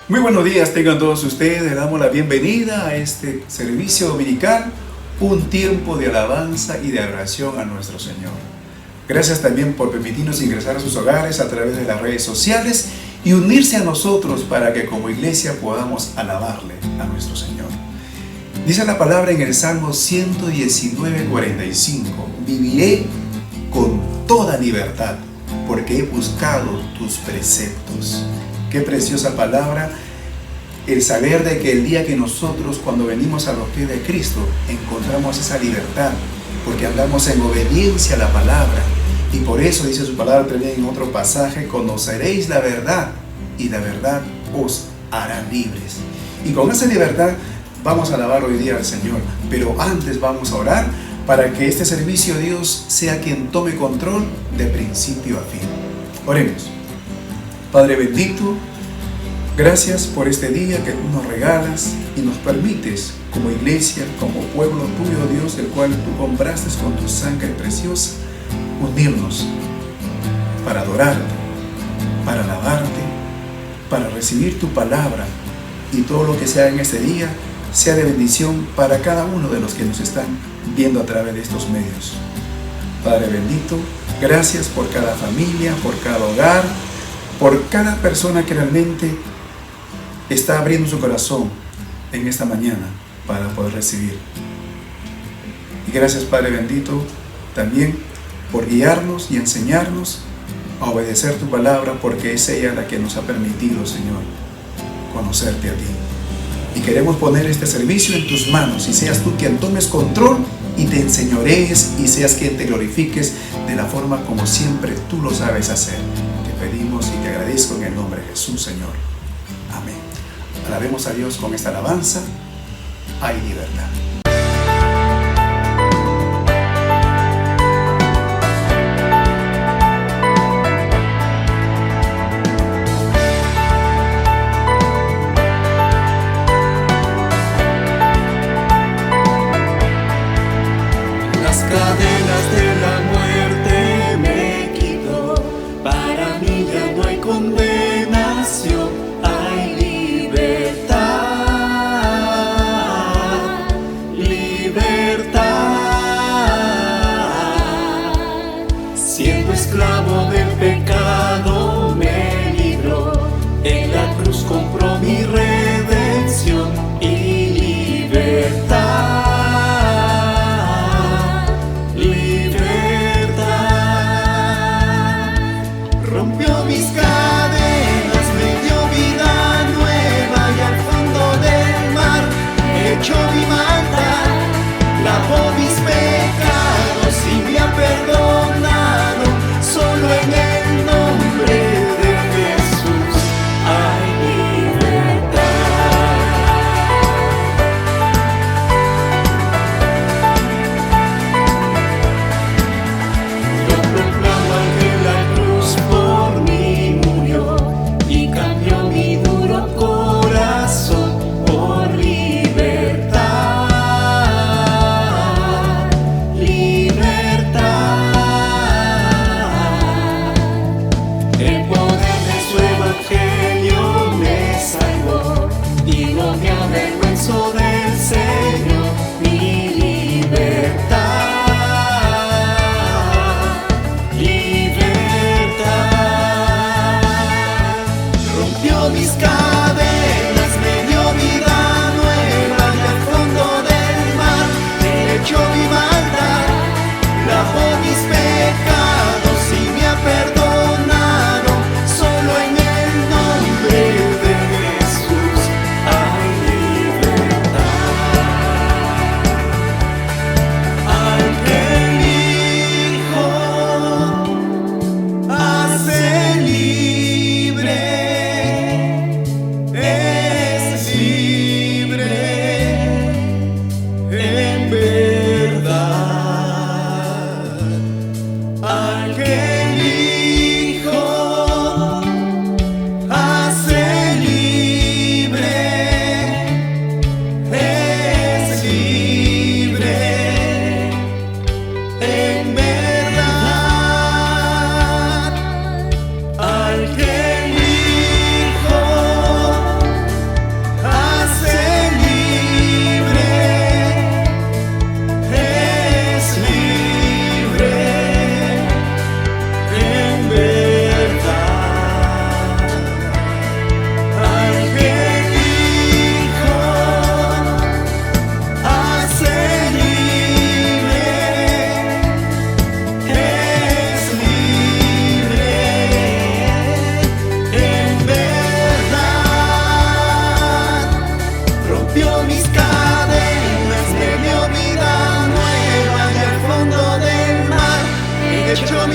Muy buenos días, tengan todos ustedes. Le damos la bienvenida a este servicio dominical, un tiempo de alabanza y de adoración a nuestro Señor. Gracias también por permitirnos ingresar a sus hogares a través de las redes sociales y unirse a nosotros para que como iglesia podamos alabarle a nuestro Señor. Dice la palabra en el Salmo 119:45: viviré con toda libertad porque he buscado tus preceptos. Qué preciosa palabra, el saber de que el día que nosotros, cuando venimos a los pies de Cristo, encontramos esa libertad, porque andamos en obediencia a la palabra. Y por eso dice su palabra también en otro pasaje: conoceréis la verdad y la verdad os hará libres. Y con esa libertad vamos a alabar hoy día al Señor, pero antes vamos a orar para que este servicio, Dios sea quien tome control de principio a fin. Oremos. Padre bendito, gracias por este día que tú nos regalas y nos permites como iglesia, como pueblo tuyo, Dios, el cual tú compraste con tu sangre preciosa, unirnos para adorarte, para alabarte, para recibir tu palabra, y todo lo que sea en este día sea de bendición para cada uno de los que nos están viendo a través de estos medios. Padre bendito, gracias por cada familia, por cada hogar, por cada persona que realmente está abriendo su corazón en esta mañana para poder recibir. Y gracias, Padre bendito, también por guiarnos y enseñarnos a obedecer tu palabra, porque es ella la que nos ha permitido, Señor, conocerte a ti. Y queremos poner este servicio en tus manos, y seas tú quien tomes control y te enseñorees, y seas quien te glorifiques de la forma como siempre tú lo sabes hacer. Te pedimos y te agradezco en el nombre de Jesús, Señor. Amén. Alabemos a Dios con esta alabanza. Hay libertad.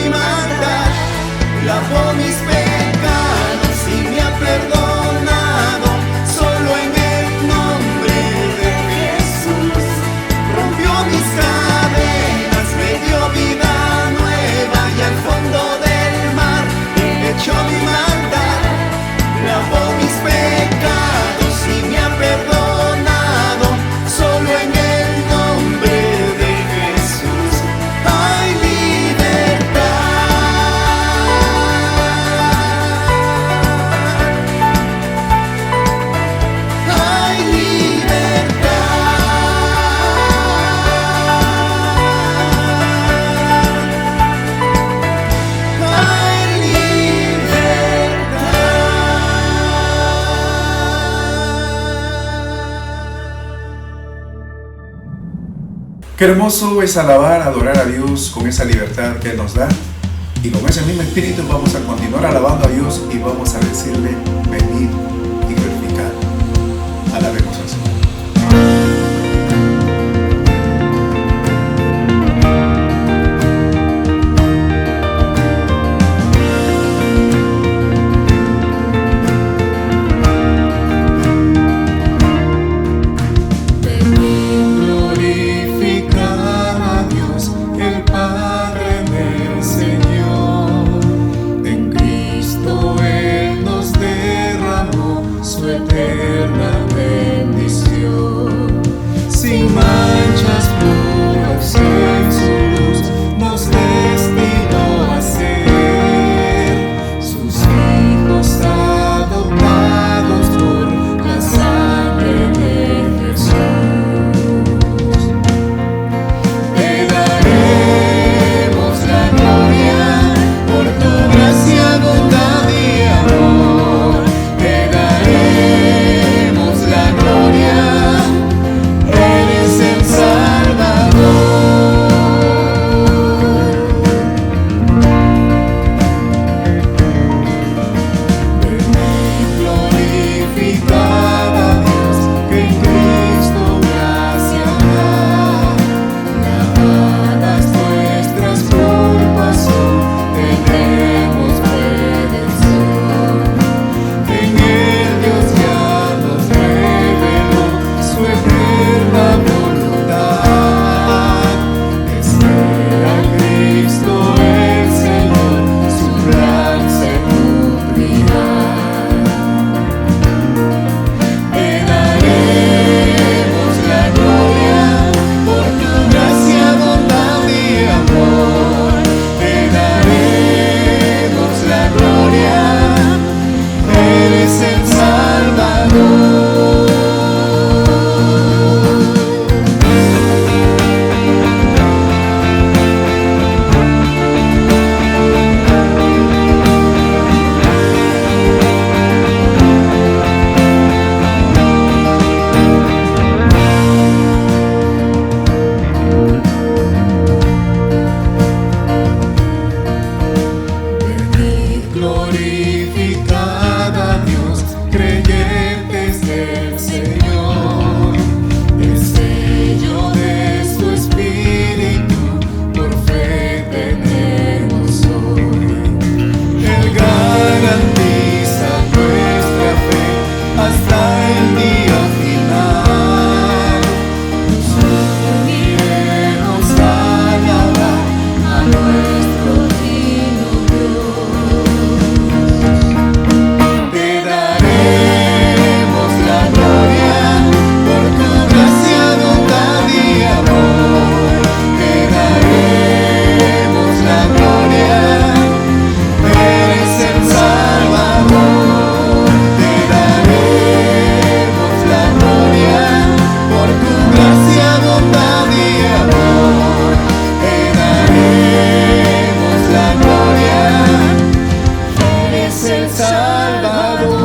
mi maldad, lavó mis pecados y me ha perdonado. Solo en el nombre de Jesús rompió mis cadenas, me dio vida nueva y al fondo del mar echó mi maldad, lavó mis pecados y me ha perdonado. Solo en el nombre de Jesús hay libertad. Hay libertad. Hay libertad. Qué hermoso es alabar, adorar a Dios con esa libertad que Él nos da. Y con ese mismo espíritu vamos a continuar alabando a Dios y vamos a decirle: venid y glorificad. Alabemos al Señor. Glorificad a Dios, el Padre del Señor. En Cristo Él nos derramó su eterna bendición. Sin manchas puras en su luz, nos destinó a ser sus hijos adoptados por la sangre de Jesús. Te daremos la gloria por tu gracia, bondad y amor. Te daremos la gloria, eres el Salvador. Venid, glorificad a Dios, que en Cristo gracia da. Lavadas nuestras culpas son, tenemos redención. En Él Dios ya nos reveló su eterna voluntad. Espera a Cristo el Señor, su plan se cumplirá. Te daremos la gloria por tu gracia, bondad y amor. Te daremos la gloria, eres el Salvador. Venid, glorificad a Dios, creyentes del Señor. El sello de su Espíritu por fe tenemos hoy. Él garantiza nuestra fe hasta el día final. Nos uniremos a alabar a nuestro divino Dios. Te daremos la gloria por tu gracia, bondad y amor. Te daremos la gloria, eres el Salvador. Te daremos la gloria por tu gracia, bondad y amor. Te daremos la gloria, eres el Salvador.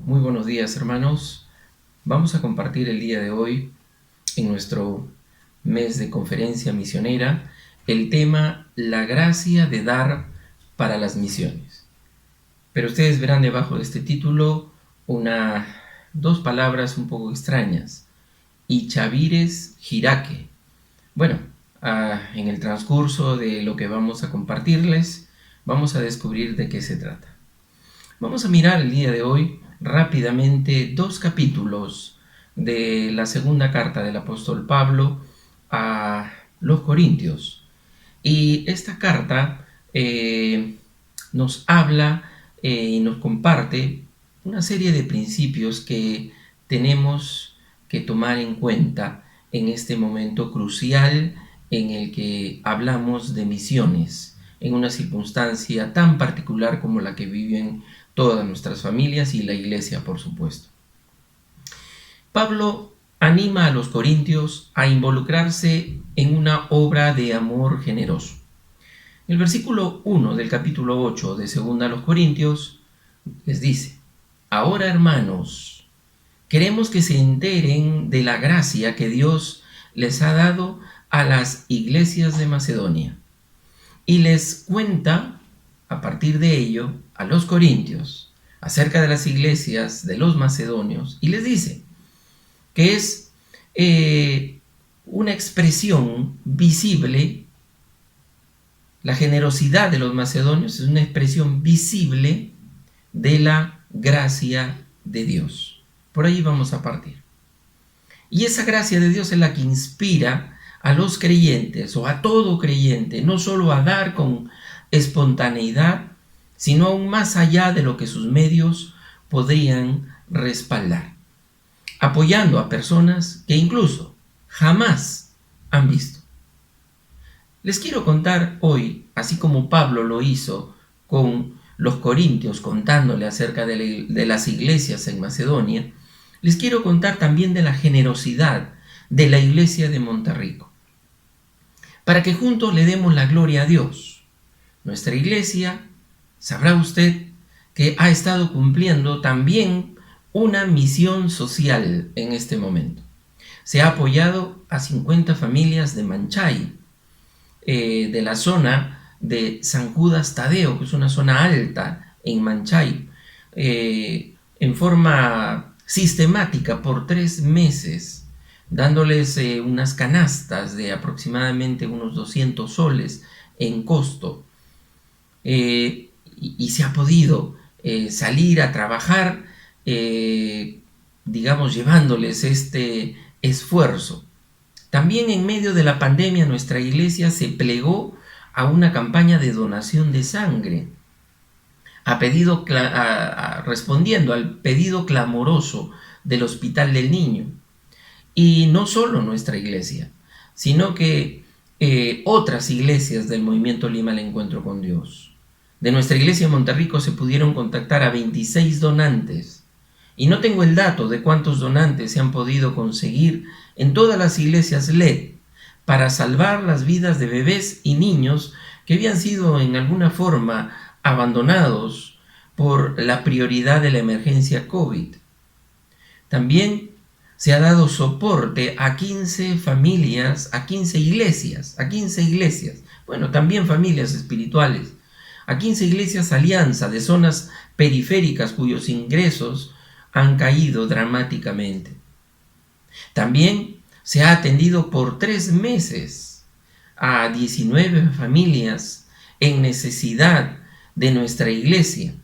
Muy buenos días, hermanos. Vamos a compartir el día de hoy, en nuestro mes de conferencia misionera, el tema La gracia de dar para las misiones. Pero ustedes verán debajo de este título una dos palabras un poco extrañas, Ichavires Jiraque. Bueno, en el transcurso de lo que vamos a compartirles, vamos a descubrir de qué se trata. Vamos a mirar el día de hoy rápidamente dos capítulos de la segunda carta del apóstol Pablo a los Corintios. Y esta carta nos habla y nos comparte una serie de principios que tenemos que tomar en cuenta en este momento crucial en el que hablamos de misiones, en una circunstancia tan particular como la que viven todas nuestras familias y la iglesia, por supuesto. Pablo anima a los corintios a involucrarse en una obra de amor generoso. El versículo 1 del capítulo 8 de 2 a los Corintios les dice: ahora, hermanos, queremos que se enteren de la gracia que Dios les ha dado a las iglesias de Macedonia. Y les cuenta, a partir de ello, a los corintios, acerca de las iglesias de los macedonios, y les dice que es una expresión visible. La generosidad de los macedonios es una expresión visible de la gracia de Dios. Por ahí vamos a partir. Y esa gracia de Dios es la que inspira a los creyentes o a todo creyente, no solo a dar con espontaneidad, sino aún más allá de lo que sus medios podrían respaldar, apoyando a personas que incluso jamás han visto. Les quiero contar hoy, así como Pablo lo hizo con los corintios contándole acerca de las iglesias en Macedonia, les quiero contar también de la generosidad de la iglesia de Monterrico, para que juntos le demos la gloria a Dios. Nuestra iglesia, sabrá usted, que ha estado cumpliendo también una misión social en este momento. Se ha apoyado a 50 familias de Manchay, de la zona de San Judas Tadeo, que es una zona alta en Manchay, en forma sistemática por 3 meses, dándoles unas canastas de aproximadamente unos 200 soles en costo. Y se ha podido salir a trabajar, digamos, llevándoles este esfuerzo. También en medio de la pandemia nuestra iglesia se plegó a una campaña de donación de sangre, respondiendo al pedido clamoroso del Hospital del Niño. Y no solo nuestra iglesia, sino que otras iglesias del Movimiento Lima al Encuentro con Dios. De nuestra iglesia en Monterrico se pudieron contactar a 26 donantes. Y no tengo el dato de cuántos donantes se han podido conseguir en todas las iglesias LED para salvar las vidas de bebés y niños que habían sido en alguna forma abandonados por la prioridad de la emergencia COVID. También se ha dado soporte a 15 familias, a 15 iglesias, bueno, también familias espirituales, a 15 iglesias alianza de zonas periféricas cuyos ingresos han caído dramáticamente. También se ha atendido por 3 meses a 19 familias en necesidad de nuestra iglesia,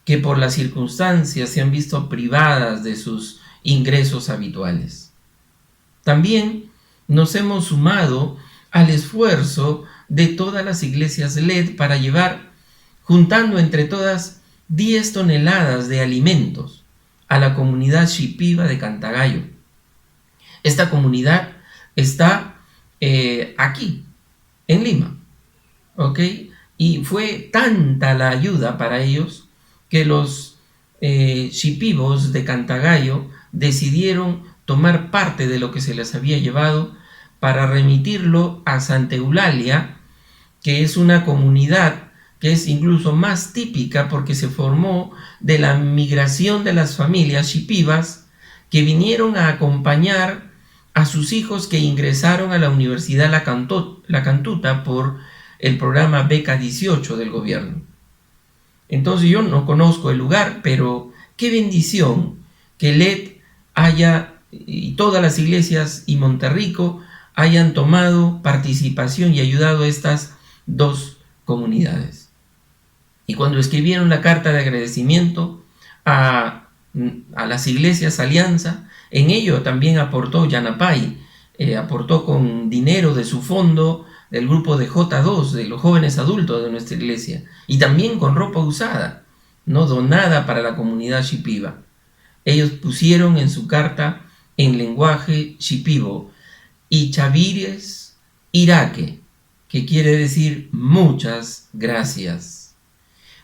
que por las circunstancias se han visto privadas de sus ingresos habituales. También nos hemos sumado al esfuerzo de todas las iglesias LED para llevar, juntando entre todas, 10 toneladas de alimentos a la comunidad Shipiba de Cantagallo. Esta comunidad está aquí, en Lima, ¿ok? Y fue tanta la ayuda para ellos que los shipibos de Cantagallo decidieron tomar parte de lo que se les había llevado para remitirlo a Santa Eulalia, que es una comunidad que es incluso más típica porque se formó de la migración de las familias shipibas que vinieron a acompañar a sus hijos que ingresaron a la Universidad La Cantuta por el programa Beca 18 del gobierno. Entonces yo no conozco el lugar, pero qué bendición que LED y todas las iglesias y Monterrico hayan tomado participación y ayudado a estas dos comunidades. Y cuando escribieron la carta de agradecimiento a las iglesias Alianza, en ello también aportó Yanapay, aportó con dinero de su fondo del grupo de J2, de los jóvenes adultos de nuestra iglesia, y también con ropa usada, no donada para la comunidad Shipibo. Ellos pusieron en su carta en lenguaje Shipibo, Ichavires Iraque, que quiere decir muchas gracias.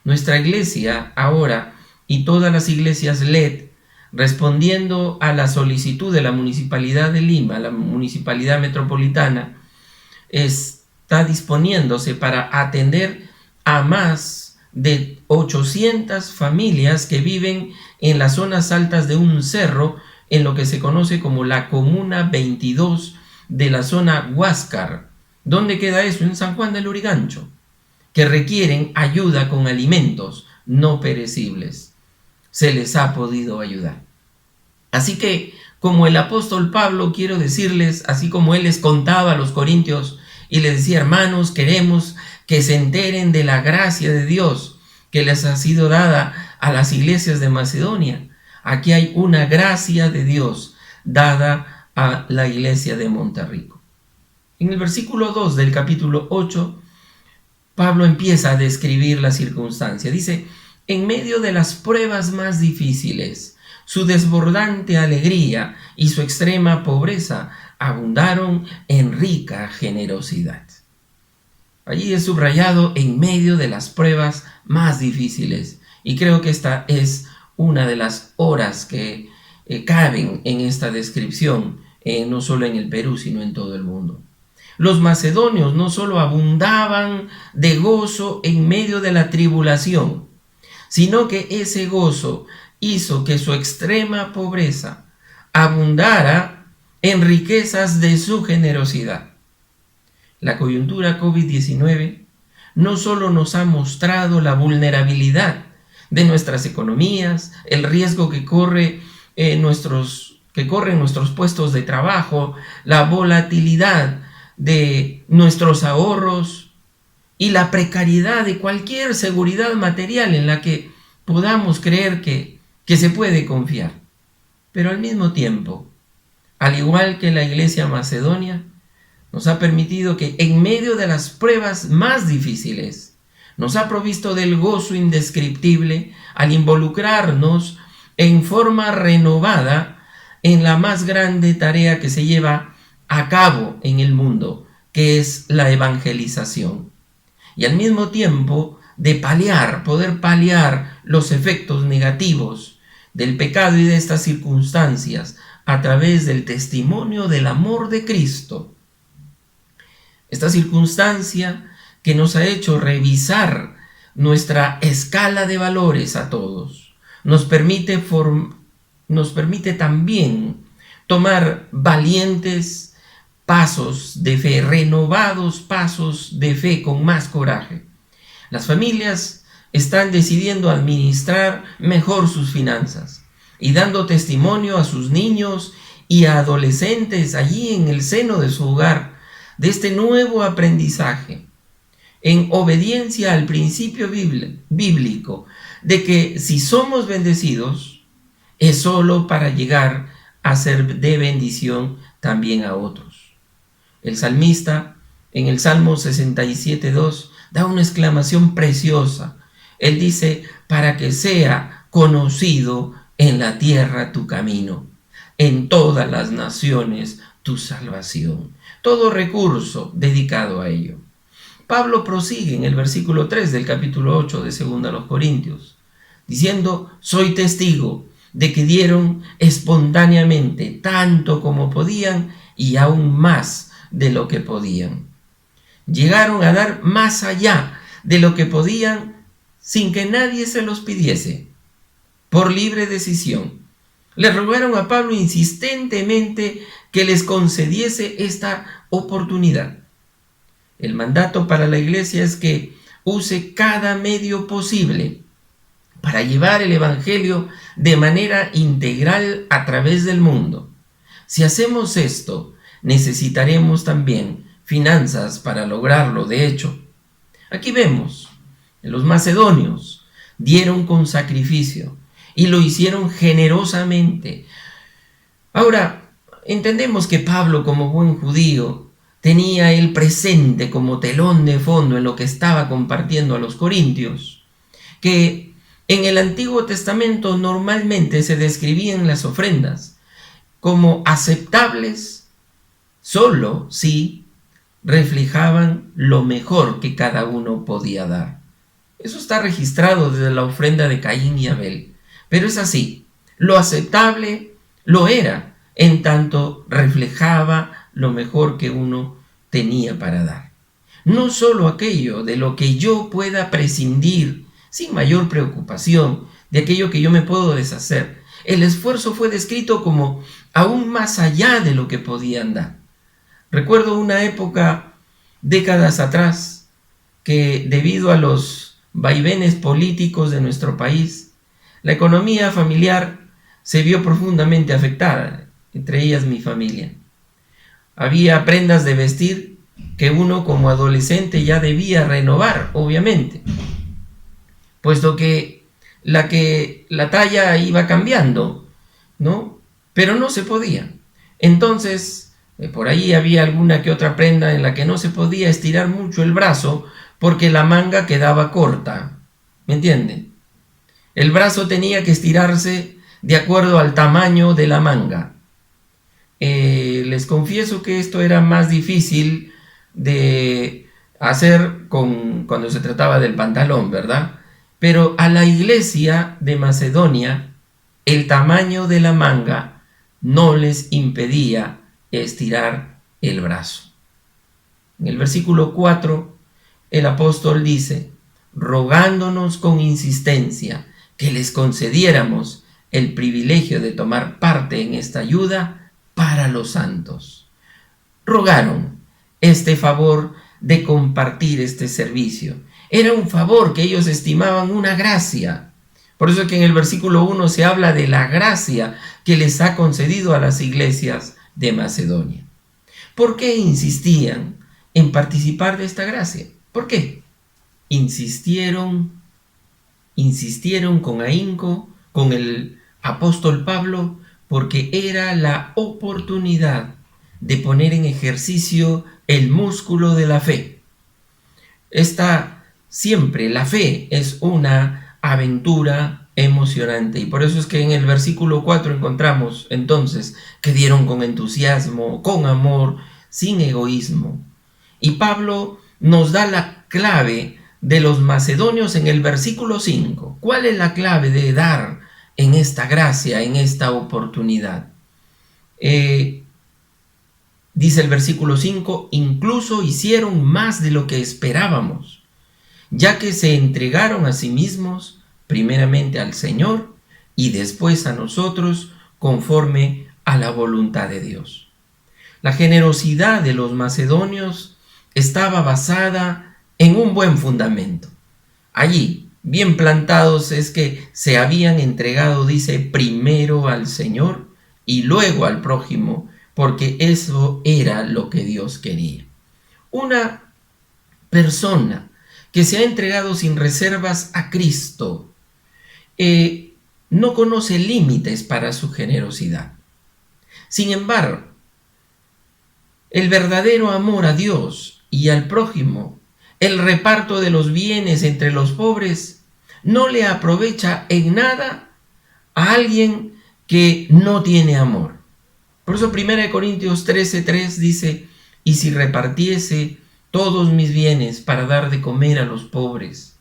Nuestra iglesia ahora y todas las iglesias LED, respondiendo a la solicitud de la Municipalidad de Lima, la Municipalidad Metropolitana, está disponiéndose para atender a más de 800 familias que viven en las zonas altas de un cerro, en lo que se conoce como la Comuna 22 de la zona Huáscar. ¿Dónde queda eso? En San Juan del Lurigancho, que requieren ayuda con alimentos no perecibles. Se les ha podido ayudar. Así que, como el apóstol Pablo, quiero decirles, así como él les contaba a los corintios y les decía: hermanos, queremos que se enteren de la gracia de Dios que les ha sido dada a las iglesias de Macedonia. Aquí hay una gracia de Dios dada a la iglesia de Monterrico. En el versículo 2 del capítulo 8, Pablo empieza a describir la circunstancia. Dice: en medio de las pruebas más difíciles, su desbordante alegría y su extrema pobreza abundaron en rica generosidad. Allí es subrayado: en medio de las pruebas más difíciles. Y creo que esta es una de las horas que caben en esta descripción, no solo en el Perú, sino en todo el mundo. Los macedonios no solo abundaban de gozo en medio de la tribulación, sino que ese gozo hizo que su extrema pobreza abundara en riquezas de su generosidad. La coyuntura COVID-19 no solo nos ha mostrado la vulnerabilidad de nuestras economías, el riesgo que corren nuestros puestos de trabajo, la volatilidad de nuestros ahorros y la precariedad de cualquier seguridad material en la que podamos creer que se puede confiar. Pero al mismo tiempo, al igual que la iglesia macedonia, nos ha permitido que en medio de las pruebas más difíciles, nos ha provisto del gozo indescriptible al involucrarnos en forma renovada en la más grande tarea que se lleva a cabo en el mundo, que es la evangelización. Y al mismo tiempo de poder paliar los efectos negativos del pecado y de estas circunstancias a través del testimonio del amor de Cristo. Esta circunstancia que nos ha hecho revisar nuestra escala de valores a todos, nos permite también tomar valientes pasos de fe, renovados pasos de fe con más coraje. Las familias están decidiendo administrar mejor sus finanzas y dando testimonio a sus niños y a adolescentes allí en el seno de su hogar de este nuevo aprendizaje, en obediencia al principio bíblico de que si somos bendecidos es solo para llegar a ser de bendición también a otros. El salmista en el Salmo 67:2 da una exclamación preciosa. Él dice: para que sea conocido en la tierra tu camino, en todas las naciones tu salvación. Todo recurso dedicado a ello. Pablo prosigue en el versículo 3 del capítulo 8 de 2 Corintios, diciendo: soy testigo de que dieron espontáneamente tanto como podían y aún más de lo que podían. Llegaron a dar más allá de lo que podían sin que nadie se los pidiese, por libre decisión. Le rogaron a Pablo insistentemente que les concediese esta oportunidad. El mandato para la iglesia es que use cada medio posible para llevar el evangelio de manera integral a través del mundo. Si hacemos esto, necesitaremos también finanzas para lograrlo. De hecho, aquí vemos, los macedonios dieron con sacrificio y lo hicieron generosamente. Ahora, entendemos que Pablo, como buen judío, tenía el presente como telón de fondo en lo que estaba compartiendo a los corintios, que en el Antiguo Testamento normalmente se describían las ofrendas como aceptables solo si reflejaban lo mejor que cada uno podía dar. Eso está registrado desde la ofrenda de Caín y Abel. Pero es así, lo aceptable lo era, en tanto reflejaba lo mejor que uno tenía para dar. No solo aquello de lo que yo pueda prescindir sin mayor preocupación, de aquello que yo me puedo deshacer. El esfuerzo fue descrito como aún más allá de lo que podían dar. Recuerdo una época, décadas atrás, que debido a los vaivenes políticos de nuestro país, la economía familiar se vio profundamente afectada, entre ellas mi familia. Había prendas de vestir que uno como adolescente ya debía renovar, obviamente, puesto que la talla iba cambiando, ¿no? Pero no se podía. Entonces, por ahí había alguna que otra prenda en la que no se podía estirar mucho el brazo porque la manga quedaba corta, ¿me entienden? El brazo tenía que estirarse de acuerdo al tamaño de la manga. Les confieso que esto era más difícil de hacer cuando se trataba del pantalón, ¿verdad? Pero a la iglesia de Macedonia, el tamaño de la manga no les impedía estirar el brazo. En el versículo 4, el apóstol dice, rogándonos con insistencia que les concediéramos el privilegio de tomar parte en esta ayuda para los santos. Rogaron este favor de compartir este servicio. Era un favor que ellos estimaban una gracia. Por eso es que en el versículo 1 se habla de la gracia que les ha concedido a las iglesias de Macedonia. ¿Por qué insistían en participar de esta gracia? ¿Por qué? Insistieron con ahínco, con el apóstol Pablo, porque era la oportunidad de poner en ejercicio el músculo de la fe. Siempre la fe es una aventura emocionante, y por eso es que en el versículo 4 encontramos entonces que dieron con entusiasmo, con amor, sin egoísmo. Y Pablo nos da la clave de los macedonios en el versículo 5. ¿Cuál es la clave de dar en esta gracia, en esta oportunidad? Dice el versículo 5, incluso hicieron más de lo que esperábamos, ya que se entregaron a sí mismos, primeramente al Señor y después a nosotros, conforme a la voluntad de Dios. La generosidad de los macedonios estaba basada en un buen fundamento. Allí, bien plantados, es que se habían entregado, dice, primero al Señor y luego al prójimo, porque eso era lo que Dios quería. Una persona que se ha entregado sin reservas a Cristo no conoce límites para su generosidad. Sin embargo, el verdadero amor a Dios y al prójimo, el reparto de los bienes entre los pobres, no le aprovecha en nada a alguien que no tiene amor. Por eso 1 Corintios 13:3 dice, y si repartiese todos mis bienes para dar de comer a los pobres,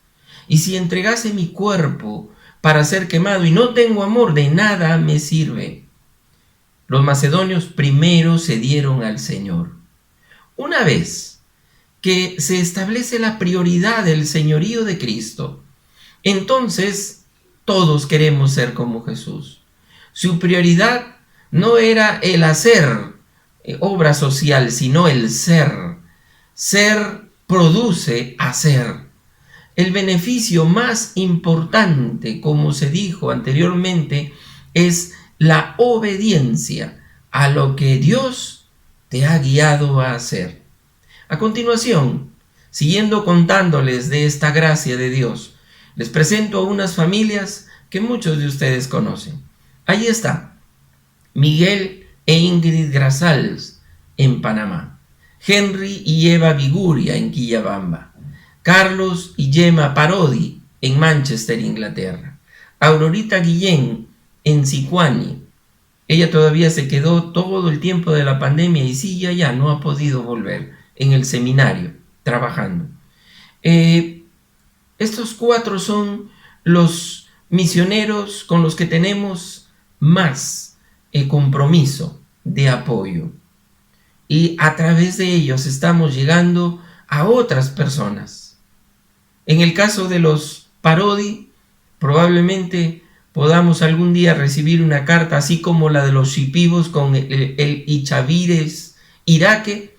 y si entregase mi cuerpo para ser quemado y no tengo amor, de nada me sirve. Los macedonios primero se dieron al Señor. Una vez que se establece la prioridad del señorío de Cristo, entonces todos queremos ser como Jesús. Su prioridad no era el hacer obra social, sino el ser. Ser produce hacer. el beneficio más importante, como se dijo anteriormente, es la obediencia a lo que Dios te ha guiado a hacer. A continuación, siguiendo contándoles de esta gracia de Dios, les presento a unas familias que muchos de ustedes conocen. Ahí está Miguel e Ingrid Grasals en Panamá, Henry y Eva Viguria en Quillabamba, Carlos y Gemma Parodi en Manchester, Inglaterra, Aurorita Guillén en Sicuani. Ella todavía se quedó todo el tiempo de la pandemia y sigue allá, no ha podido volver, en el seminario, trabajando. Estos 4 son los misioneros con los que tenemos más compromiso de apoyo. Y a través de ellos estamos llegando a otras personas. En el caso de los Parodi, probablemente podamos algún día recibir una carta así como la de los Shipibos con el Ichavires Iraque,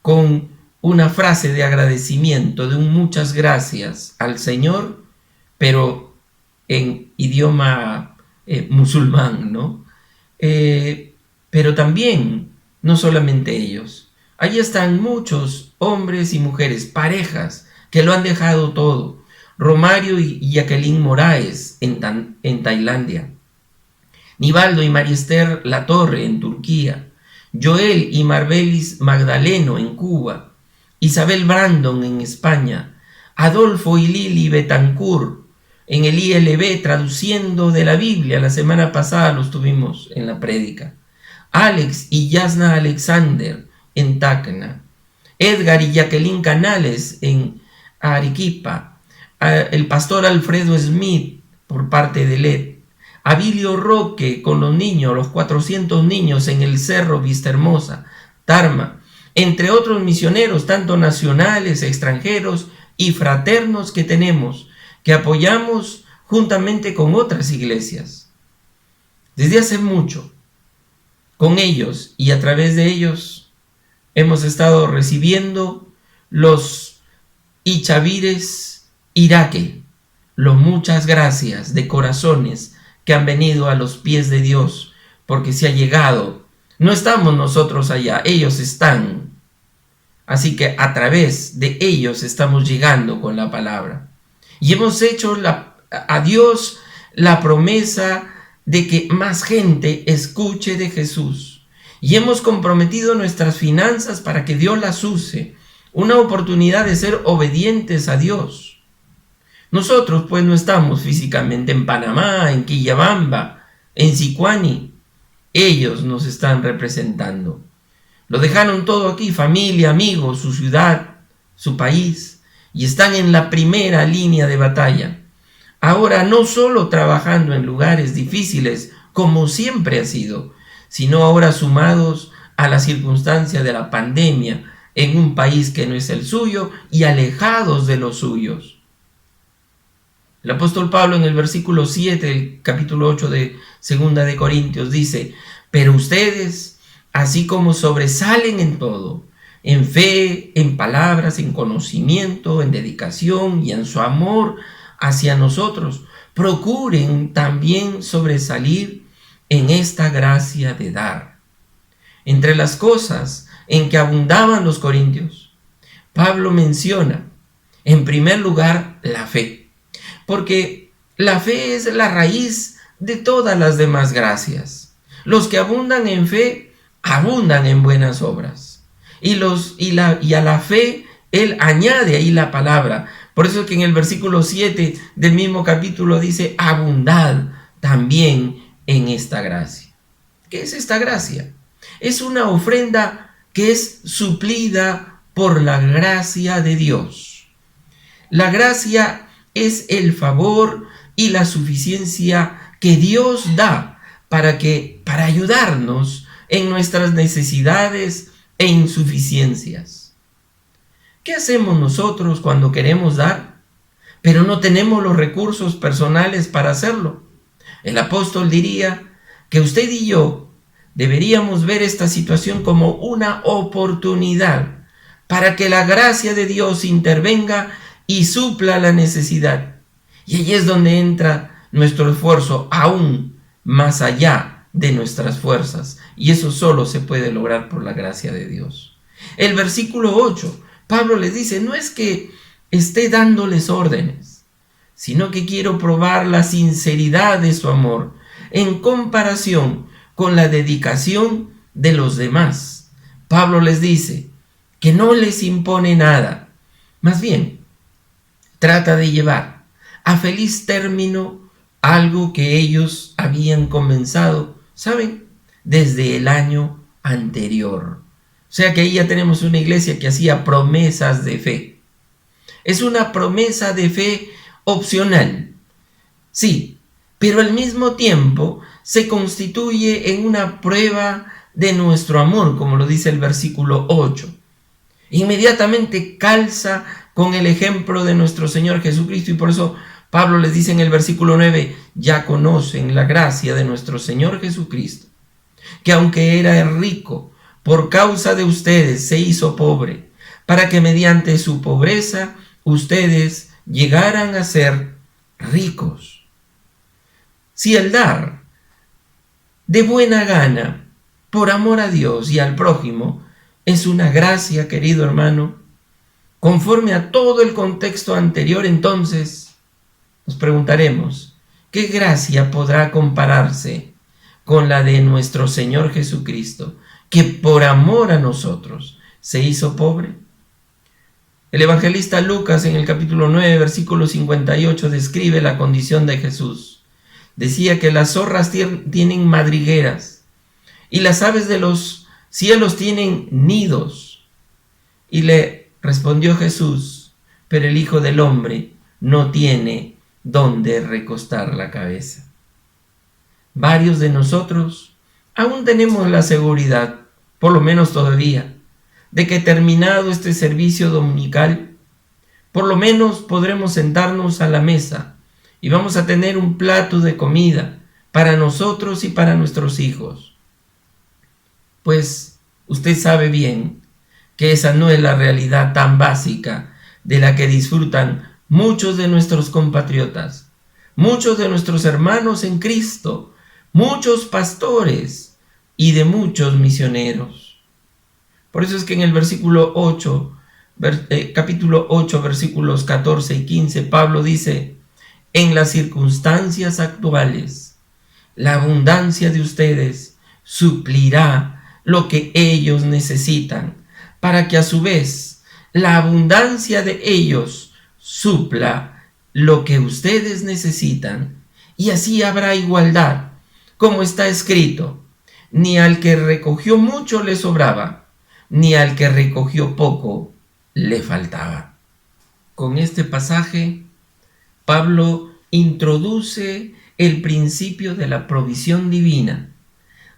con una frase de agradecimiento, de un muchas gracias al Señor, pero en idioma musulmán, ¿no? Pero también, no solamente ellos, ahí están muchos hombres y mujeres, parejas, que lo han dejado todo. Romario y Jacqueline Moraes en Tailandia, Nivaldo y Mariester Latorre en Turquía, Joel y Marbelis Magdaleno en Cuba, Isabel Brandon en España, Adolfo y Lili Betancourt en el ILB traduciendo de la Biblia. La semana pasada los tuvimos en la prédica. Alex y Yasna Alexander en Tacna, Edgar y Jacqueline Canales en Arequipa, el pastor Alfredo Smith por parte de LED, Abilio Roque con los niños, los 400 niños en el Cerro Vistahermosa, Tarma, entre otros misioneros, tanto nacionales, extranjeros y fraternos que tenemos, que apoyamos juntamente con otras iglesias. Desde hace mucho, con ellos y a través de ellos, hemos estado recibiendo los Ichavires Iraque, los muchas gracias de corazones que han venido a los pies de Dios, porque se ha llegado. No estamos nosotros allá, ellos están. Así que a través de ellos estamos llegando con la palabra. Y hemos hecho a Dios la promesa de que más gente escuche de Jesús. Y hemos comprometido nuestras finanzas para que Dios las use. Una oportunidad de ser obedientes a Dios. Nosotros pues no estamos físicamente en Panamá, en Quillabamba, en Sicuani. Ellos nos están representando. Lo dejaron todo aquí, familia, amigos, su ciudad, su país, y están en la primera línea de batalla. Ahora no solo trabajando en lugares difíciles, como siempre ha sido, sino ahora sumados a la circunstancia de la pandemia en un país que no es el suyo y alejados de los suyos. El apóstol Pablo en el versículo 7 del capítulo 8 de 2 de Corintios dice: pero ustedes, así como sobresalen en todo, en fe, en palabras, en conocimiento, en dedicación y en su amor hacia nosotros, procuren también sobresalir en esta gracia de dar. Entre las cosas en que abundaban los corintios, Pablo menciona, en primer lugar, la fe. Porque la fe es la raíz de todas las demás gracias. Los que abundan en fe, abundan en buenas obras. Y a la fe, él añade ahí la palabra. Por eso es que en el versículo 7 del mismo capítulo dice: abundad también en esta gracia. ¿Qué es esta gracia? Es una ofrenda que es suplida por la gracia de Dios. La gracia es el favor y la suficiencia que Dios da para ayudarnos en nuestras necesidades e insuficiencias. ¿Qué hacemos nosotros cuando queremos dar, pero no tenemos los recursos personales para hacerlo? El apóstol diría que usted y yo deberíamos ver esta situación como una oportunidad para que la gracia de Dios intervenga y supla la necesidad. Y ahí es donde entra nuestro esfuerzo aún más allá de nuestras fuerzas. Y eso solo se puede lograr por la gracia de Dios. El versículo 8, Pablo les dice, no es que esté dándoles órdenes, sino que quiero probar la sinceridad de su amor en comparación con la dedicación de los demás. Pablo les dice que no les impone nada, más bien trata de llevar a feliz término algo que ellos habían comenzado, ¿saben?, desde el año anterior. O sea que ahí ya tenemos una iglesia que hacía promesas de fe. Es una promesa de fe opcional, sí, pero al mismo tiempo se constituye en una prueba de nuestro amor, como lo dice el versículo 8. Inmediatamente calza con el ejemplo de nuestro Señor Jesucristo, y por eso Pablo les dice en el versículo 9, ya conocen la gracia de nuestro Señor Jesucristo, que aunque era rico, por causa de ustedes se hizo pobre, para que mediante su pobreza ustedes llegaran a ser ricos. Si el dar de buena gana, por amor a Dios y al prójimo, es una gracia, querido hermano, conforme a todo el contexto anterior, entonces nos preguntaremos, ¿qué gracia podrá compararse con la de nuestro Señor Jesucristo, que por amor a nosotros se hizo pobre? El evangelista Lucas en el capítulo 9, versículo 58 describe la condición de Jesús. Decía que las zorras tienen madrigueras y las aves de los cielos tienen nidos. Y le respondió Jesús, pero el Hijo del Hombre no tiene dónde recostar la cabeza. Varios de nosotros aún tenemos la seguridad, por lo menos todavía, de que terminado este servicio dominical, por lo menos podremos sentarnos a la mesa y vamos a tener un plato de comida para nosotros y para nuestros hijos. Pues usted sabe bien que esa no es la realidad tan básica de la que disfrutan muchos de nuestros compatriotas, muchos de nuestros hermanos en Cristo, muchos pastores y de muchos misioneros. Por eso es que en el versículo 8, capítulo 8, versículos 14 y 15, Pablo dice, en las circunstancias actuales, la abundancia de ustedes suplirá lo que ellos necesitan, para que a su vez la abundancia de ellos supla lo que ustedes necesitan, y así habrá igualdad, como está escrito, ni al que recogió mucho le sobraba, ni al que recogió poco le faltaba. Con este pasaje, Pablo introduce el principio de la provisión divina,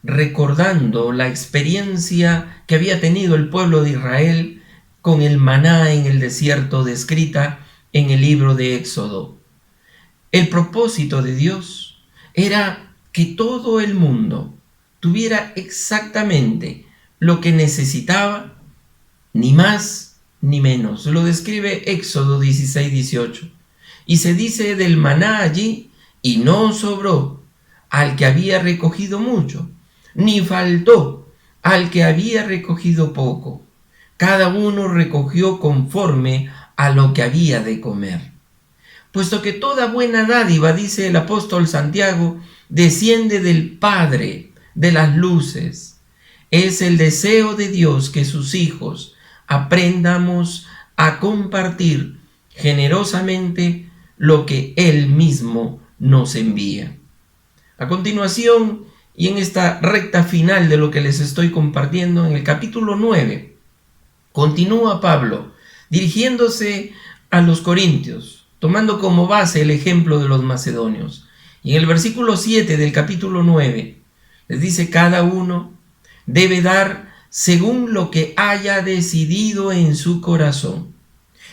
recordando la experiencia que había tenido el pueblo de Israel con el maná en el desierto descrita en el libro de Éxodo. El propósito de Dios era que todo el mundo tuviera exactamente lo que necesitaba, ni más ni menos. Lo describe Éxodo 16:18. Y se dice del maná allí, y no sobró al que había recogido mucho, ni faltó al que había recogido poco. Cada uno recogió conforme a lo que había de comer. Puesto que toda buena dádiva, dice el apóstol Santiago, desciende del Padre de las luces. Es el deseo de Dios que sus hijos aprendamos a compartir generosamente lo que Él mismo nos envía. A continuación, y en esta recta final de lo que les estoy compartiendo, en el capítulo 9, continúa Pablo dirigiéndose a los corintios, tomando como base el ejemplo de los macedonios. Y en el versículo 7 del capítulo 9, les dice, cada uno debe dar según lo que haya decidido en su corazón,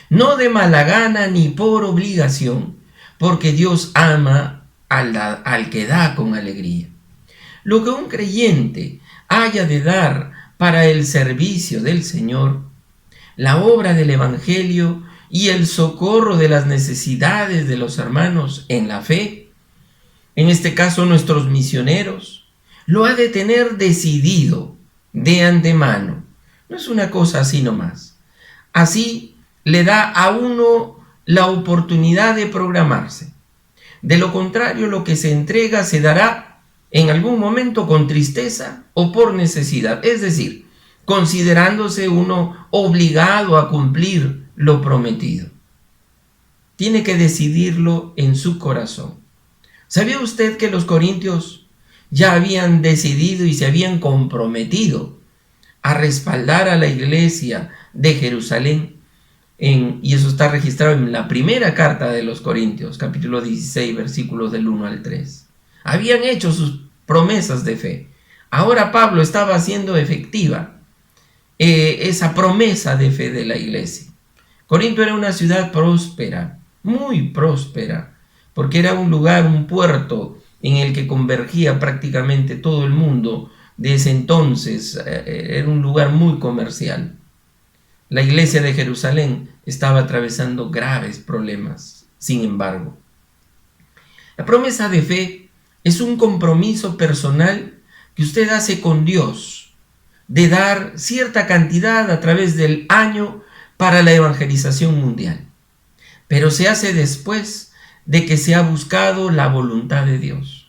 no de mala gana ni por obligación, porque Dios ama al que da con alegría. Lo que un creyente haya de dar para el servicio del Señor, la obra del Evangelio, y el socorro de las necesidades de los hermanos en la fe, en este caso nuestros misioneros, lo ha de tener decidido de antemano. No es una cosa así nomás. Así le da a uno la oportunidad de programarse. De lo contrario, lo que se entrega se dará en algún momento con tristeza o por necesidad, es decir, considerándose uno obligado a cumplir lo prometido. Tiene que decidirlo en su corazón. ¿Sabía usted que los corintios ya habían decidido y se habían comprometido a respaldar a la iglesia de Jerusalén? Y eso está registrado en la primera carta de los Corintios, capítulo 16, versículos del 1 al 3. Habían hecho sus promesas de fe. Ahora Pablo estaba haciendo efectiva esa promesa de fe de la iglesia. Corinto era una ciudad próspera, muy próspera, porque era un lugar, un puerto en el que convergía prácticamente todo el mundo de ese entonces. Era un lugar muy comercial. La iglesia de Jerusalén estaba atravesando graves problemas. Sin embargo, la promesa de fe es un compromiso personal que usted hace con Dios de dar cierta cantidad a través del año para la evangelización mundial. Pero se hace después de que se ha buscado la voluntad de Dios.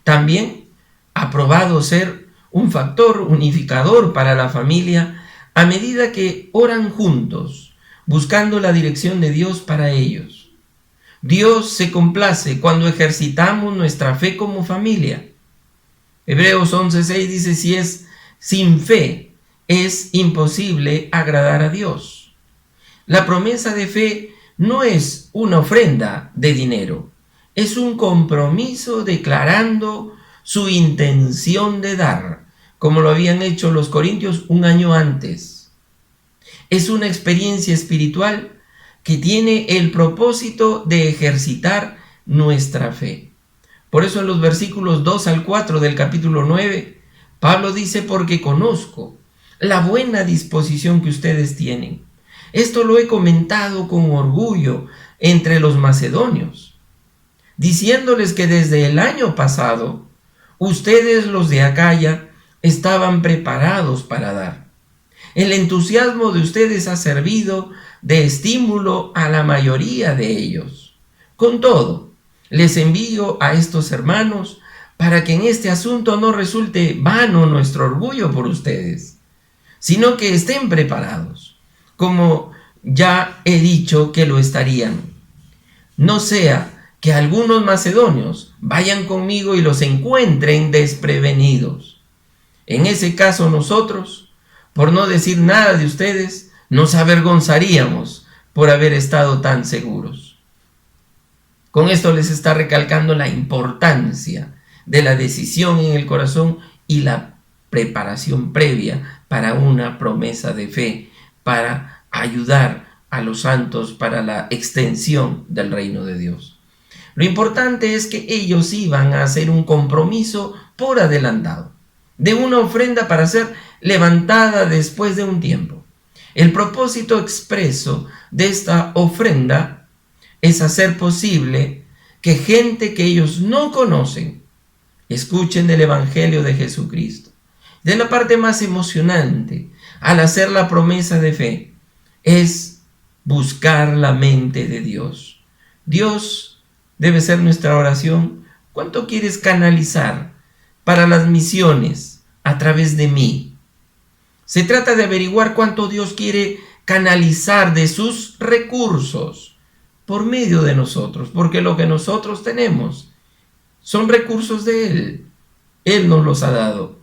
También ha probado ser un factor unificador para la familia a medida que oran juntos, buscando la dirección de Dios para ellos. Dios se complace cuando ejercitamos nuestra fe como familia. Hebreos 11:6 dice: si es sin fe, es imposible agradar a Dios. La promesa de fe no es una ofrenda de dinero, es un compromiso declarando su intención de dar, como lo habían hecho los corintios un año antes. Es una experiencia espiritual que tiene el propósito de ejercitar nuestra fe. Por eso en los versículos 2 al 4 del capítulo 9, Pablo dice: porque conozco la buena disposición que ustedes tienen. Esto lo he comentado con orgullo entre los macedonios, diciéndoles que desde el año pasado, ustedes los de Acaya estaban preparados para dar. El entusiasmo de ustedes ha servido de estímulo a la mayoría de ellos. Con todo, les envío a estos hermanos para que en este asunto no resulte vano nuestro orgullo por ustedes, sino que estén preparados, como ya he dicho que lo estarían. No sea que algunos macedonios vayan conmigo y los encuentren desprevenidos. En ese caso nosotros, por no decir nada de ustedes, nos avergonzaríamos por haber estado tan seguros. Con esto les está recalcando la importancia de la decisión en el corazón y la preparación previa para una promesa de fe, para ayudar a los santos para la extensión del reino de Dios. Lo importante es que ellos iban a hacer un compromiso por adelantado, de una ofrenda para ser levantada después de un tiempo. El propósito expreso de esta ofrenda es hacer posible que gente que ellos no conocen escuchen del Evangelio de Jesucristo. De la parte más emocionante al hacer la promesa de fe es buscar la mente de Dios. Dios debe ser nuestra oración. ¿Cuánto quieres canalizar para las misiones a través de mí? Se trata de averiguar cuánto Dios quiere canalizar de sus recursos por medio de nosotros, porque lo que nosotros tenemos son recursos de Él. Él nos los ha dado.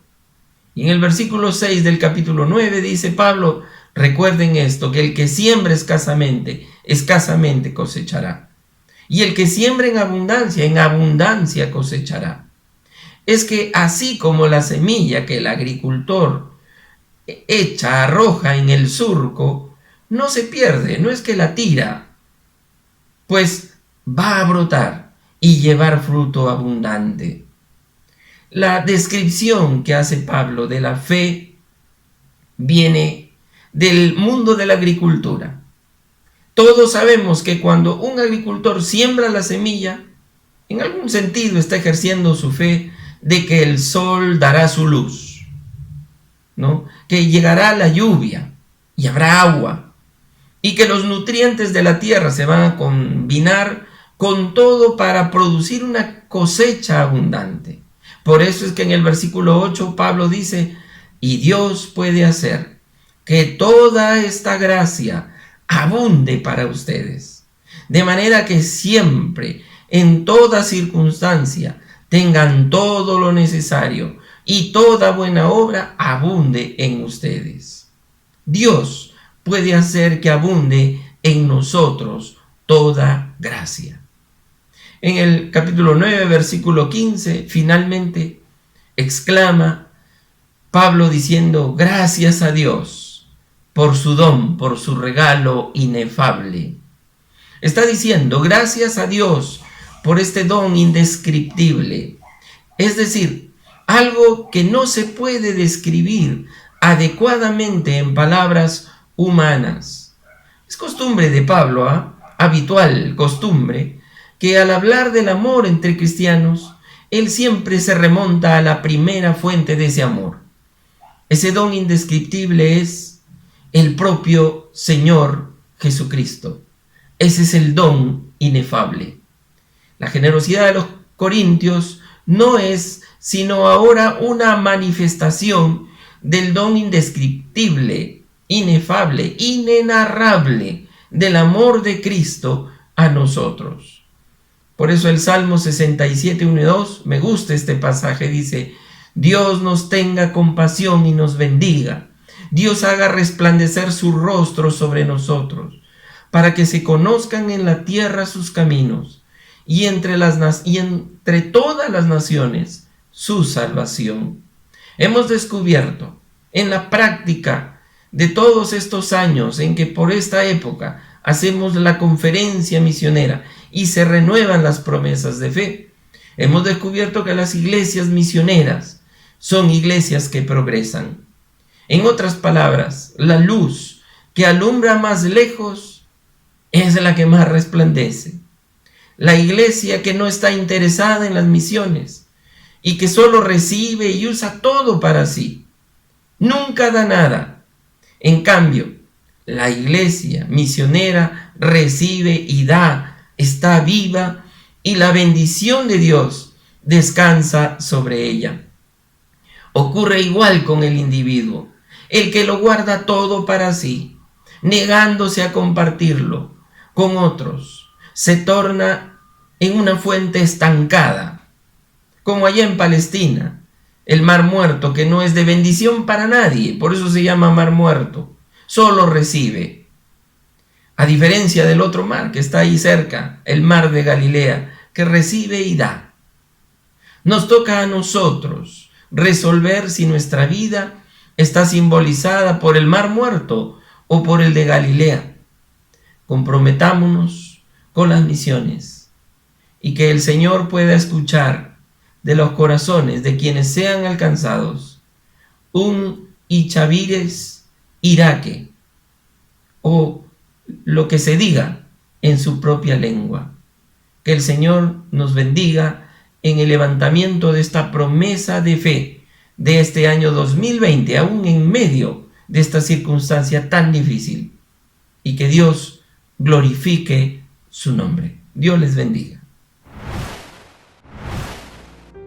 Y en el versículo 6 del capítulo 9 dice Pablo: recuerden esto, que el que siembra escasamente cosechará. Y el que siembra en abundancia cosechará. Es que así como la semilla que el agricultor arroja en el surco, no se pierde, no es que la tira, pues va a brotar y llevar fruto abundante. La descripción que hace Pablo de la fe viene del mundo de la agricultura. Todos sabemos que cuando un agricultor siembra la semilla, en algún sentido está ejerciendo su fe de que el sol dará su luz, ¿no? Que llegará la lluvia y habrá agua, y que los nutrientes de la tierra se van a combinar con todo para producir una cosecha abundante. Por eso es que en el versículo 8 Pablo dice: y Dios puede hacer que toda esta gracia abunde para ustedes, de manera que siempre, en toda circunstancia, tengan todo lo necesario y toda buena obra abunde en ustedes. Dios puede hacer que abunde en nosotros toda gracia. En el capítulo 9, versículo 15, finalmente exclama Pablo diciendo: gracias a Dios por su don, por su regalo inefable. Está diciendo: gracias a Dios por este don indescriptible. Es decir, algo que no se puede describir adecuadamente en palabras humanas. Es costumbre de Pablo, habitual costumbre, que al hablar del amor entre cristianos, él siempre se remonta a la primera fuente de ese amor. Ese don indescriptible es el propio Señor Jesucristo. Ese es el don inefable. La generosidad de los corintios no es sino ahora una manifestación del don indescriptible, inefable, inenarrable del amor de Cristo a nosotros. Por eso el Salmo 67, 1 y 2, me gusta este pasaje, dice: Dios nos tenga compasión y nos bendiga. Dios haga resplandecer su rostro sobre nosotros, para que se conozcan en la tierra sus caminos, y entre todas las naciones su salvación. Hemos descubierto en la práctica de todos estos años en que por esta época hacemos la conferencia misionera y se renuevan las promesas de fe, hemos descubierto que las iglesias misioneras son iglesias que progresan. En otras palabras, la luz que alumbra más lejos es la que más resplandece. La iglesia que no está interesada en las misiones y que solo recibe y usa todo para sí, nunca da nada. En cambio, la iglesia misionera recibe y da, está viva, y la bendición de Dios descansa sobre ella. Ocurre igual con el individuo, el que lo guarda todo para sí, negándose a compartirlo con otros, se torna en una fuente estancada, como allá en Palestina, el Mar Muerto, que no es de bendición para nadie, por eso se llama Mar Muerto, solo recibe. A diferencia del otro mar que está ahí cerca, el Mar de Galilea, que recibe y da. Nos toca a nosotros resolver si nuestra vida está simbolizada por el Mar Muerto o por el de Galilea. Comprometámonos con las misiones y que el Señor pueda escuchar de los corazones de quienes sean alcanzados un Ichavires Iraque, o lo que se diga en su propia lengua. Que el Señor nos bendiga en el levantamiento de esta promesa de fe de este año 2020, aún en medio de esta circunstancia tan difícil, y que Dios glorifique su nombre. Dios les bendiga.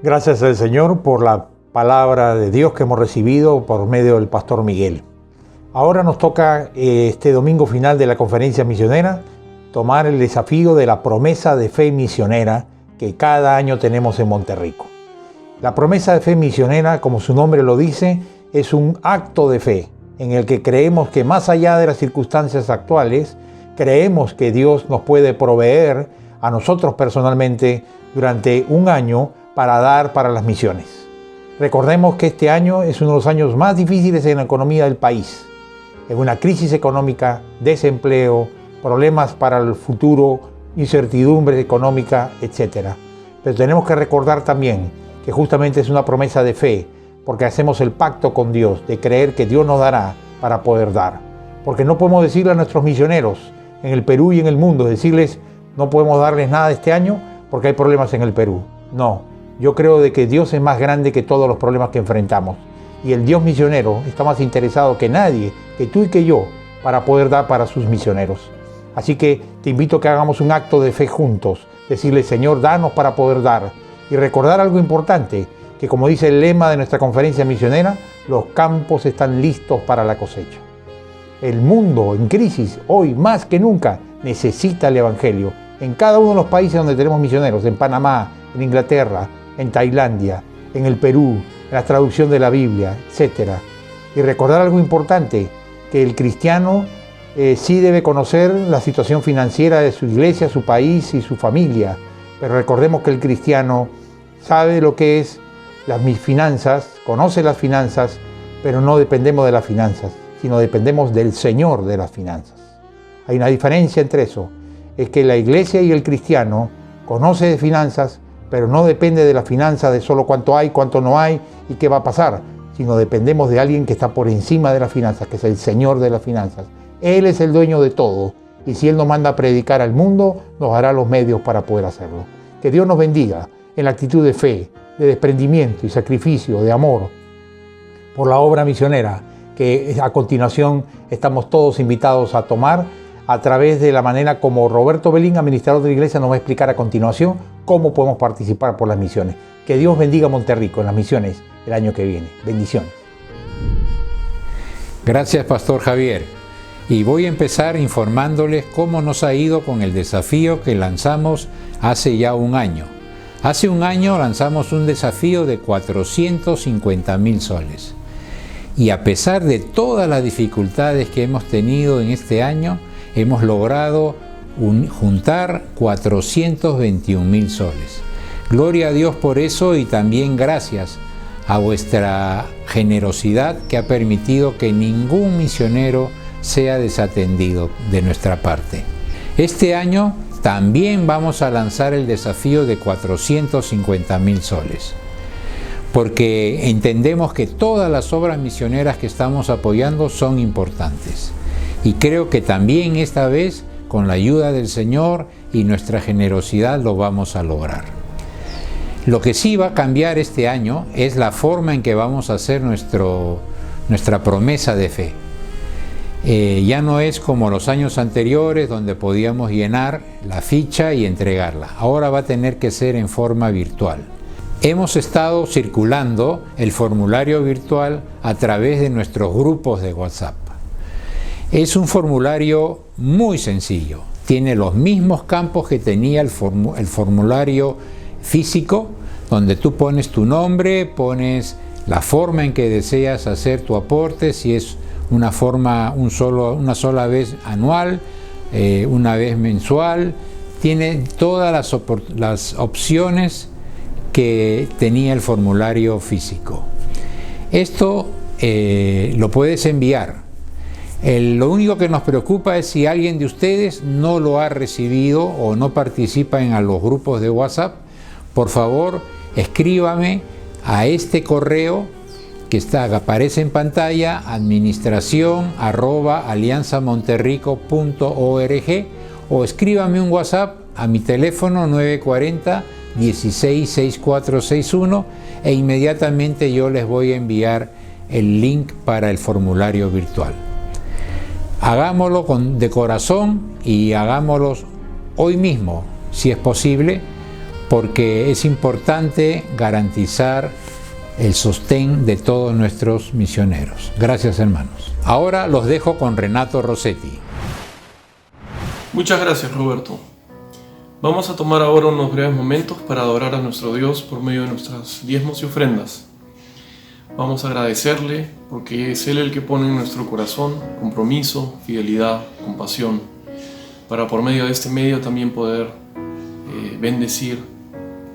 Gracias al Señor por la palabra de Dios que hemos recibido por medio del pastor Miguel. Ahora nos toca este domingo final de la conferencia misionera tomar el desafío de la promesa de fe misionera que cada año tenemos en Monterrico. La promesa de fe misionera, como su nombre lo dice, es un acto de fe en el que creemos que más allá de las circunstancias actuales, creemos que Dios nos puede proveer a nosotros personalmente durante un año para dar para las misiones. Recordemos que este año es uno de los años más difíciles en la economía del país, en una crisis económica, desempleo, problemas para el futuro, incertidumbre económica, etc. Pero tenemos que recordar también que justamente es una promesa de fe, porque hacemos el pacto con Dios de creer que Dios nos dará para poder dar. Porque no podemos decirle a nuestros misioneros en el Perú y en el mundo, decirles no podemos darles nada este año porque hay problemas en el Perú. No, yo creo de que Dios es más grande que todos los problemas que enfrentamos. Y el Dios misionero está más interesado que nadie, que tú y que yo, para poder dar para sus misioneros. Así que te invito a que hagamos un acto de fe juntos, decirle, Señor, danos para poder dar. Y recordar algo importante, que como dice el lema de nuestra conferencia misionera, los campos están listos para la cosecha. El mundo en crisis, hoy más que nunca, necesita el Evangelio. En cada uno de los países donde tenemos misioneros, en Panamá, en Inglaterra, en Tailandia, en el Perú, en la traducción de la Biblia, etc. Y recordar algo importante, que el cristiano sí debe conocer la situación financiera de su iglesia, su país y su familia, pero recordemos que el cristiano sabe lo que es las finanzas, conoce las finanzas, pero no dependemos de las finanzas, sino dependemos del Señor de las finanzas. Hay una diferencia entre eso, es que la iglesia y el cristiano conoce de finanzas, pero no depende de las finanzas, de solo cuánto hay, cuánto no hay y qué va a pasar, sino dependemos de alguien que está por encima de las finanzas, que es el Señor de las finanzas. Él es el dueño de todo, y si Él nos manda a predicar al mundo, nos dará los medios para poder hacerlo. Que Dios nos bendiga en la actitud de fe, de desprendimiento y sacrificio, de amor, por la obra misionera, que a continuación estamos todos invitados a tomar a través de la manera como Roberto Belín, administrador de la iglesia, nos va a explicar a continuación cómo podemos participar por las misiones. Que Dios bendiga a Monterrico en las misiones el año que viene. Bendiciones. Gracias, Pastor Javier. Y voy a empezar informándoles cómo nos ha ido con el desafío que lanzamos hace ya un año. Hace un año lanzamos un desafío de 450.000 soles. Y a pesar de todas las dificultades que hemos tenido en este año, hemos logrado juntar 421.000 soles. Gloria a Dios por eso, y también gracias a vuestra generosidad que ha permitido que ningún misionero sea desatendido de nuestra parte. Este año también vamos a lanzar el desafío de 450.000 soles, porque entendemos que todas las obras misioneras que estamos apoyando son importantes. Y creo que también esta vez, con la ayuda del Señor y nuestra generosidad, lo vamos a lograr. Lo que sí va a cambiar este año es la forma en que vamos a hacer nuestra promesa de fe. Ya no es como los años anteriores, donde podíamos llenar la ficha y entregarla. Ahora va a tener que ser en forma virtual. Hemos estado circulando el formulario virtual a través de nuestros grupos de WhatsApp. Es un formulario muy sencillo. Tiene los mismos campos que tenía el formulario físico, donde tú pones tu nombre, pones la forma en que deseas hacer tu aporte, si es una sola vez anual, una vez mensual. Tiene todas las opciones que tenía el formulario físico. Esto lo puedes enviar. Lo único que nos preocupa es si alguien de ustedes no lo ha recibido o no participa en los grupos de WhatsApp. Por favor, escríbame a este correo que aparece en pantalla, administración@alianzamonterrico.org, o escríbame un WhatsApp a mi teléfono 940-166461, e inmediatamente yo les voy a enviar el link para el formulario virtual. Hagámoslo de corazón y hagámoslo hoy mismo, si es posible, porque es importante garantizar el sostén de todos nuestros misioneros. Gracias, hermanos. Ahora los dejo con Renato Rossetti. Muchas gracias, Roberto. Vamos a tomar ahora unos breves momentos para adorar a nuestro Dios por medio de nuestras diezmos y ofrendas. Vamos a agradecerle porque es Él el que pone en nuestro corazón compromiso, fidelidad, compasión, para por medio de este medio también poder bendecir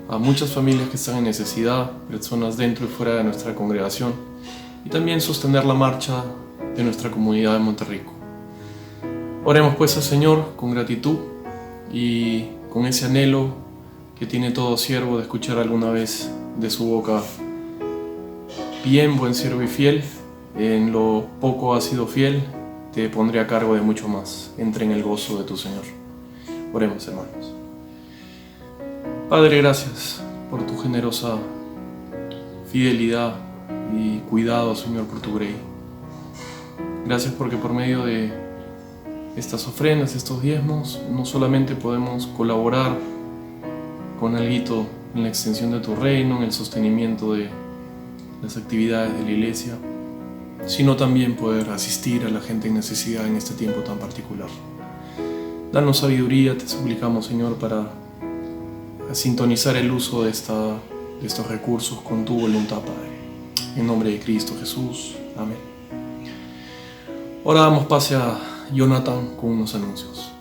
a muchas familias que están en necesidad, personas dentro y fuera de nuestra congregación, y también sostener la marcha de nuestra comunidad de Monterrico. Oremos pues al Señor con gratitud y con ese anhelo que tiene todo siervo de escuchar alguna vez de su boca: bien, buen siervo y fiel, en lo poco has sido fiel, te pondré a cargo de mucho más. Entra en el gozo de tu Señor. Oremos, hermanos. Padre, gracias por tu generosa fidelidad y cuidado, Señor, por tu grey. Gracias porque por medio de estas ofrendas, estos diezmos, no solamente podemos colaborar con alguito en la extensión de tu reino, en el sostenimiento de las actividades de la iglesia, sino también poder asistir a la gente en necesidad en este tiempo tan particular. Danos sabiduría, te suplicamos, Señor, para sintonizar el uso de estos recursos con tu voluntad, Padre. En nombre de Cristo Jesús. Amén. Ahora damos pase a Jonathan con unos anuncios.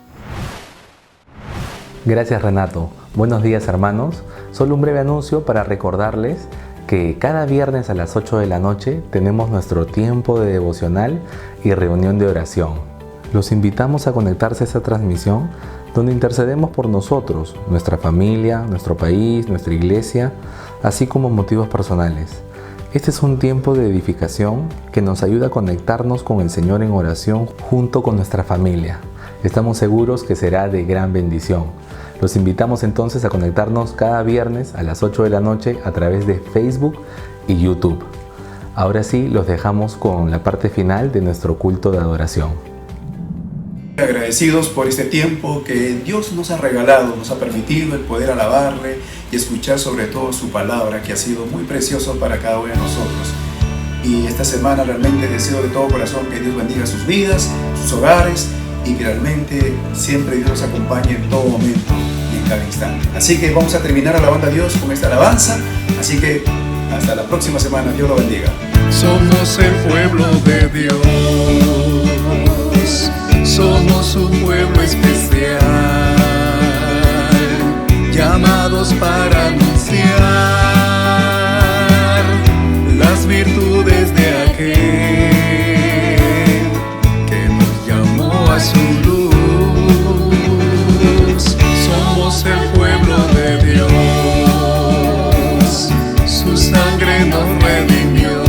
Gracias, Renato. Buenos días, hermanos. Solo un breve anuncio para recordarles que cada viernes a las 8 de la noche tenemos nuestro tiempo de devocional y reunión de oración. Los invitamos a conectarse a esta transmisión donde intercedemos por nosotros, nuestra familia, nuestro país, nuestra iglesia, así como motivos personales. Este es un tiempo de edificación que nos ayuda a conectarnos con el Señor en oración junto con nuestra familia. Estamos seguros que será de gran bendición. Los invitamos entonces a conectarnos cada viernes a las 8 de la noche a través de Facebook y YouTube. Ahora sí, los dejamos con la parte final de nuestro culto de adoración. Agradecidos por este tiempo que Dios nos ha regalado, nos ha permitido el poder alabarle y escuchar sobre todo su palabra, que ha sido muy precioso para cada uno de nosotros. Y esta semana realmente deseo de todo corazón que Dios bendiga sus vidas, sus hogares, y que realmente siempre Dios los acompañe en todo momento y en cada instante. Así que vamos a terminar alabando a Dios con esta alabanza. Así que hasta la próxima semana. Dios lo bendiga. Somos el pueblo de Dios, somos un pueblo especial, llamados para anunciar las virtudes de aquel que nos llamó a su luz. Somos el pueblo de Dios, su sangre nos redimió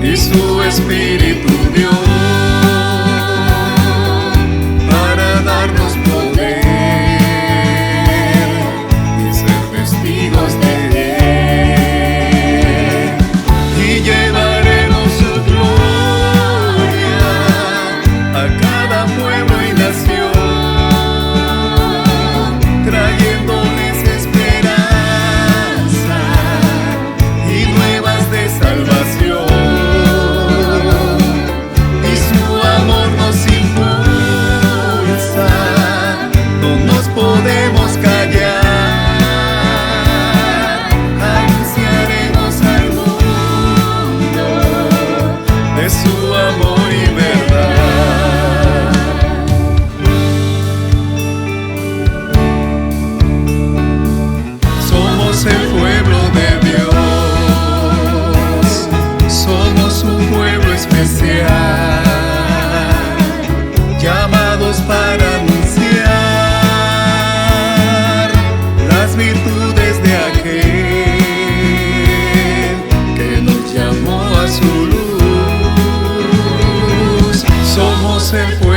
y su espíritu dio para darnos poder y ser testigos de Él, y llevaremos su gloria a cada pueblo y nación, trayéndoles esperanza y nuevas de salvación. Podemos callar, anunciaremos al mundo de su amor y verdad. Somos el pueblo de Dios, somos un pueblo especial, llamados para virtudes de aquel que nos llamó a su luz. Somos el pueblo